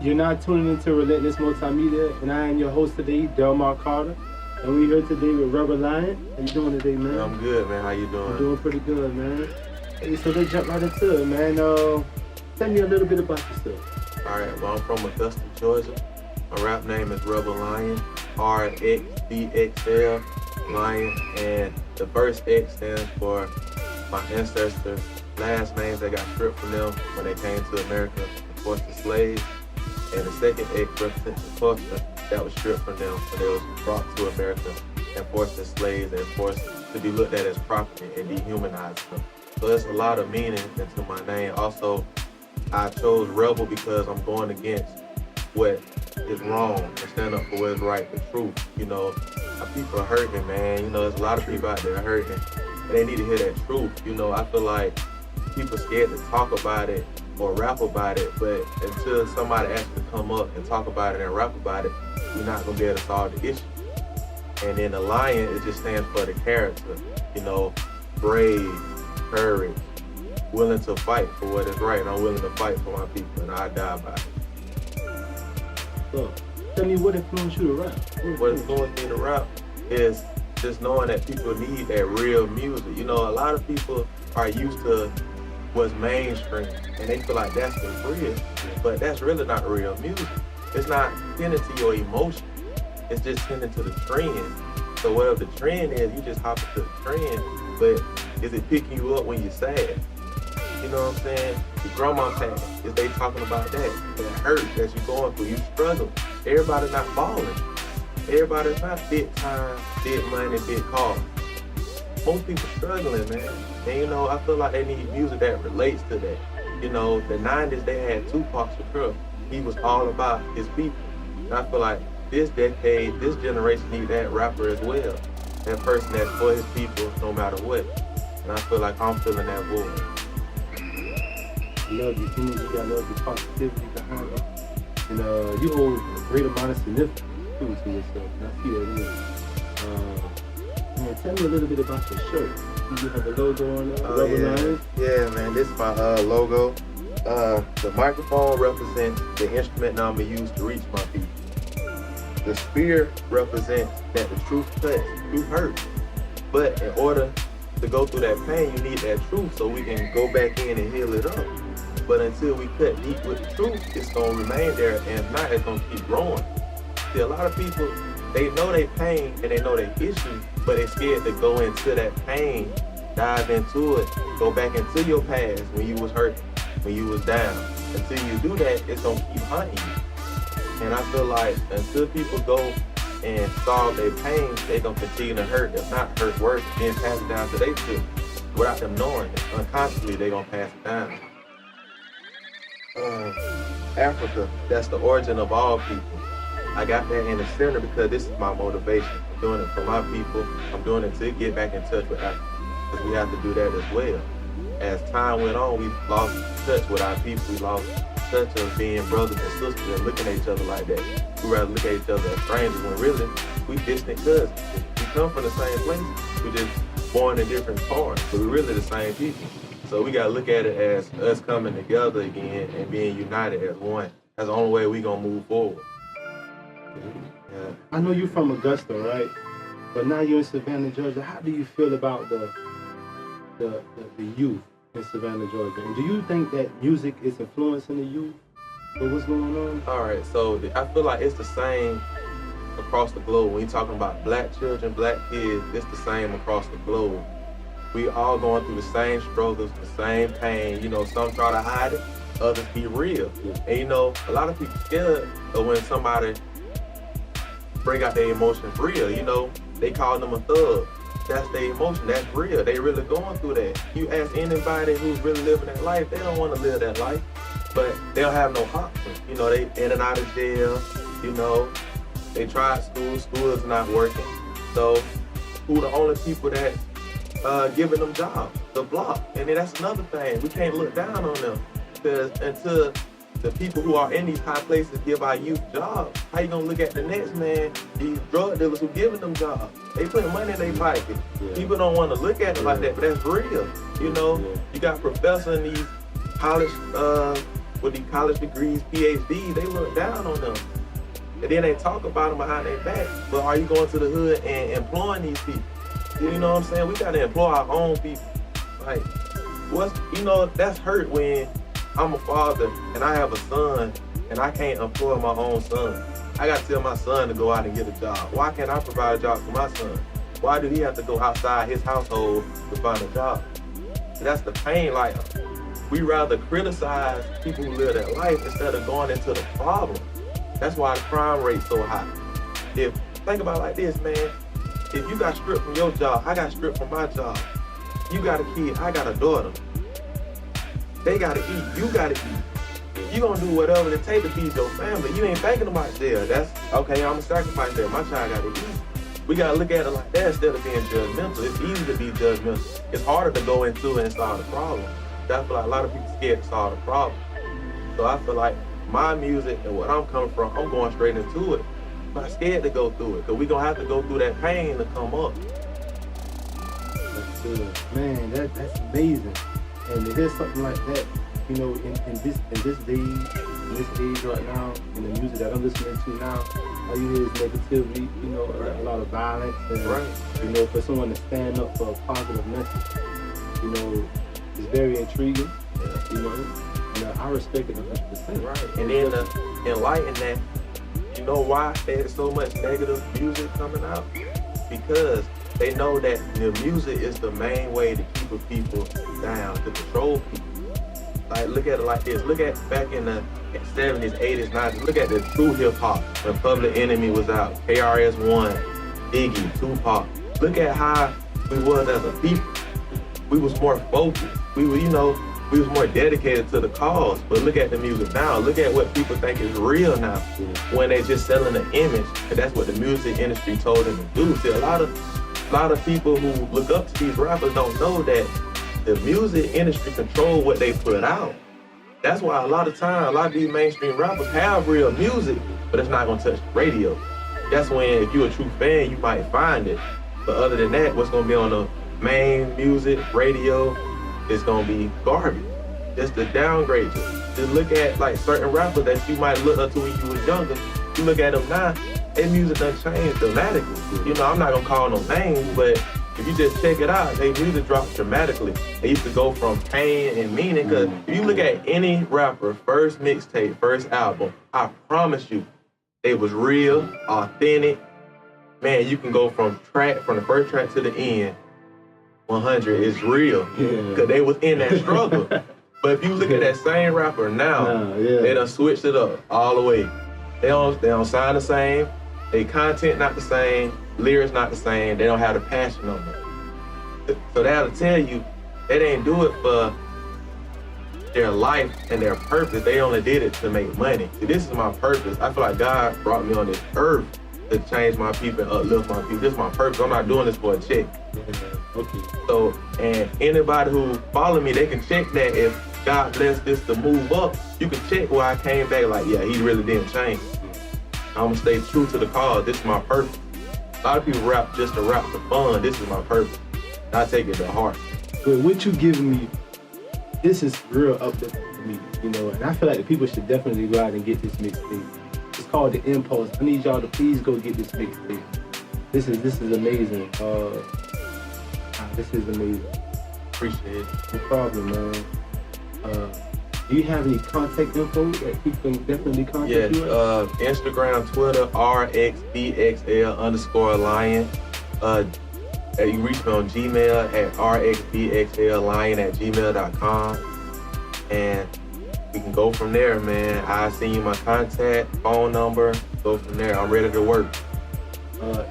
You're not tuning into Relentless Multimedia, and I am your host today, Delmar Carter. And we're here today with Rxbxl Lion. How you doing today, man? I'm good, man. How you doing? I'm doing pretty good, man. Hey, so let's jump right into it, man. Tell me a little bit about yourself. All right, well, I'm from Augusta, Georgia. My rap name is Rxbxl Lion, Rxbxl Lion, and the first X stands for my ancestors' last names that got stripped from them when they came to America and forced the slaves. And the second X represents the culture that was stripped from them when they was brought to America and forced as slaves and forced to be looked at as property and dehumanized them. So there's a lot of meaning into my name. Also, I chose rebel because I'm going against what is wrong and stand up for what is right, the truth. You know, people are hurting, man. You know, there's a lot of people out there hurting, and they need to hear that truth. You know, I feel like people scared to talk about it or rap about it, but until somebody actually come up and talk about it and rap about it, we're not gonna be able to solve the issue. And then the lion, it just stands for the character. You know, brave, courage, willing to fight for what is right. And I'm willing to fight for my people, and I die by it. So, tell me what influenced you to rap? What influenced me to rap is just knowing that people need that real music. You know, a lot of people are used to what's mainstream, and they feel like that's the real, but that's really not real music. It's not tending to your emotion. It's just tending to the trend. So whatever the trend is, you just hop into the trend, but is it picking you up when you're sad? You know what I'm saying? Your grandma pain, is they talking about that hurt that you're going through, you struggle. Everybody's not balling. Everybody's not big time, big money, big cars. Most people struggling, man. And you know, I feel like they need music that relates to that. You know, the 90s, they had Tupac Shakur. He was all about his people. And I feel like this decade, this generation need that rapper as well. That person that's for his people no matter what. And I feel like I'm feeling that void. Love your energy, I love the positivity behind it. And you hold a great amount of significance too to yourself. And I see that in man, tell me a little bit about your shirt. Do you have a logo on there? Rxbxl Lion? Yeah, man, this is my logo. The microphone represents the instrument that I'm gonna use to reach my people. The spear represents that the truth cuts, truth hurts. But in order to go through that pain, you need that truth so we can go back in and heal it up. But until we cut deep with the truth, it's gonna remain there, and if not, it's gonna keep growing. See, a lot of people, they know they pain and they know they issues, but they're scared to go into that pain, dive into it, go back into your past when you was hurt, when you was down. Until you do that, it's gonna keep hunting you. And I feel like until people go and solve their pain, they gonna continue to hurt. If not hurt worse, then pass it down to their children without them knowing it. Unconsciously, they gonna pass it down. Africa, that's the origin of all people. I got that in the center because this is my motivation. I'm doing it for my people. I'm doing it to get back in touch with Africa, because we have to do that as well. As time went on, we lost touch with our people. We lost touch of being brothers and sisters and looking at each other like that. We rather look at each other as strangers when really we distant cousins. We come from the same place. We just born in different parts, but we're really the same people. So we gotta look at it as us coming together again and being united as one. That's the only way we gonna move forward. Yeah. I know you're from Augusta, right? But now you're in Savannah, Georgia. How do you feel about the youth in Savannah, Georgia? And do you think that music is influencing the youth for what's going on? All right, so I feel like it's the same across the globe. When you're talking about black children, black kids, it's the same across the globe. We all going through the same struggles, the same pain. You know, some try to hide it, others be real. And you know, a lot of people scared of when somebody bring out their emotions real. You know, they call them a thug. That's their emotion, that's real. They really going through that. You ask anybody who's really living that life, they don't want to live that life, but they don't have no option. You know, they in and out of jail, you know, they tried school is not working. So who the only people that giving them jobs? The block. And then that's another thing. We can't look down on them, because until the people who are in these high places give our youth jobs, how you gonna look at the next man, these drug dealers who giving them jobs? They put money in their pocket. Yeah. People don't want to look at it like that, but that's real. You know, you got professors in these college with these college degrees, PhDs, they look down on them. And then they talk about them behind their back. But are you going to the hood and employing these people? You know what I'm saying? We gotta employ our own people. Like, that's hurt when I'm a father and I have a son and I can't employ my own son. I gotta tell my son to go out and get a job. Why can't I provide a job for my son? Why do he have to go outside his household to find a job? And that's the pain. Like, we rather criticize people who live their life instead of going into the problem. That's why the crime rate's so high. Think about it like this, man. If you got stripped from your job, I got stripped from my job. You got a kid, I got a daughter. They gotta eat, you gotta eat. You gonna do whatever it takes to feed your family. You ain't thinking about jail. That's okay, I'm gonna sacrifice that. My child gotta eat. We gotta look at it like that instead of being judgmental. It's easy to be judgmental. It's harder to go into it and solve the problem. I feel like a lot of people scared to solve the problem. So I feel like my music and what I'm coming from, I'm going straight into it. I'm not scared to go through it, because we're gonna have to go through that pain to come up. That's good. Man, that's amazing. And to hear something like that, you know, in this age right now, in the music that I'm listening to now, all you hear is negativity, you know, a lot of violence. And, right. You know, for someone to stand up for a positive message, you know, is very intriguing, you know, and I respect it 100%. Right. And then enlighten that, you know why there's so much negative music coming out? Because they know that the music is the main way to keep people down, to control people. Like, look at it like this. Look at back in the 70s, 80s, 90s. Look at the true hip hop when Public Enemy was out. KRS-One, Biggie, Tupac. Look at how we was as a people. We was more focused. We was more dedicated to the cause. But look at the music now. Look at what people think is real now. When they just selling an image. And that's what the music industry told them to do. See, a lot of people who look up to these rappers don't know that the music industry control what they put out. That's why a lot of these mainstream rappers have real music, but it's not gonna touch the radio. That's when, if you're a true fan, you might find it. But other than that, what's gonna be on the main music, radio, is gonna be garbage. Just to downgrade you. Just look at like certain rappers that you might look up to when you was younger. You look at them now, their music done changed dramatically. You know, I'm not gonna call no names, but if you just check it out, their music dropped dramatically. They used to go from pain and meaning, because if you look at any rapper, first mixtape, first album, I promise you, they was real, authentic. Man, you can go from the first track to the end, 100 is real, because they was in that struggle. But if you look at that same rapper now, they done switched it up all the way. They don't sound the same. They content not the same. Lyrics not the same. They don't have the passion on them. So that'll tell you they didn't do it for their life and their purpose. They only did it to make money. See, this is my purpose. I feel like God brought me on this earth to change my people and uplift my people. This is my purpose. I'm not doing this for a check. Okay. So, and anybody who follow me, they can check that. If God blessed this to move up, you can check where I came back like, yeah, he really didn't change. I'm gonna stay true to the cause. This is my purpose. A lot of people rap just to rap for fun. This is my purpose. And I take it to heart. But what you giving me, this is real uplifting for me, you know, and I feel like the people should definitely go out and get this mixtape. It's called The Impulse. I need y'all to please go get this mixtape. This is amazing. This is amazing. Appreciate it. No problem, man. Do you have any contact info that people can definitely contact you at? Instagram, Twitter, Rxbxl Lion. You can reach me on Gmail at rxbxllion@gmail.com. And we can go from there, man. I'll send you my contact, phone number, go from there. I'm ready to work.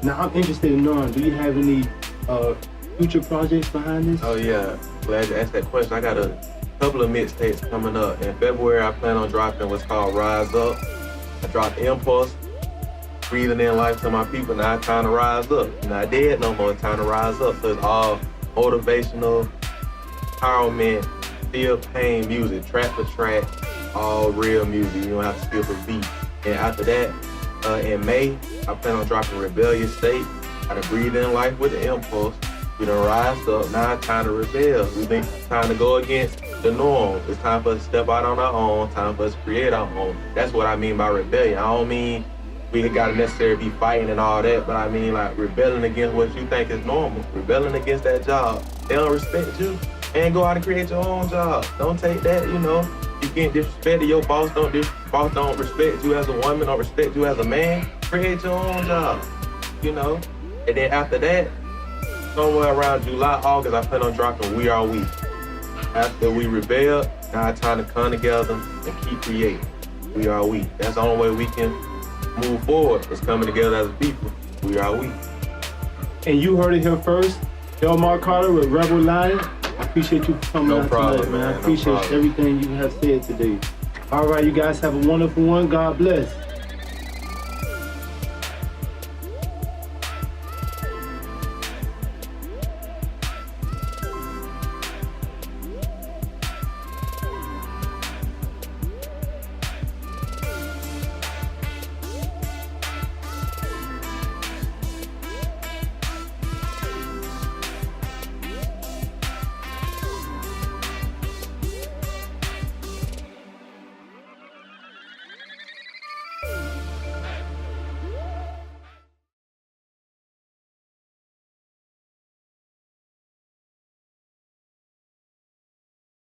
Now, I'm interested in knowing, do you have any future projects behind this? Oh, yeah. Glad you asked that question. I got a couple of mixtapes coming up. In February, I plan on dropping what's called Rise Up. I dropped Impulse, breathing in life to my people. Now it's time to rise up. Not dead no more. It's time to rise up. So it's all motivational, empowerment, feel pain music, track for track, all real music. You don't have to skip a beat. And after that, in May, I plan on dropping Rebellious State, How to Breathe in Life with the Impulse, We done rise up. Now it's time to rebel. We think it's time to go against the norm. It's time for us to step out on our own. Time for us to create our own. That's what I mean by rebellion. I don't mean we gotta necessarily be fighting and all that, but I mean like rebelling against what you think is normal. Rebelling against that job. They don't respect you. And go out and create your own job. Don't take that, you know. You getting disrespected. Your boss don't respect you as a woman, don't respect you as a man. Create your own job, you know. And then after that, somewhere around July, August, I plan on dropping We Are We. After we rebel, now it's time to come together and keep creating. We are we. That's the only way we can move forward, is coming together as a people. We are we. And you heard it here first. Delmar Carter with Rxbxl Lion. I appreciate you for coming out tonight, man. I appreciate everything you have said today. All right, you guys have a wonderful one. God bless.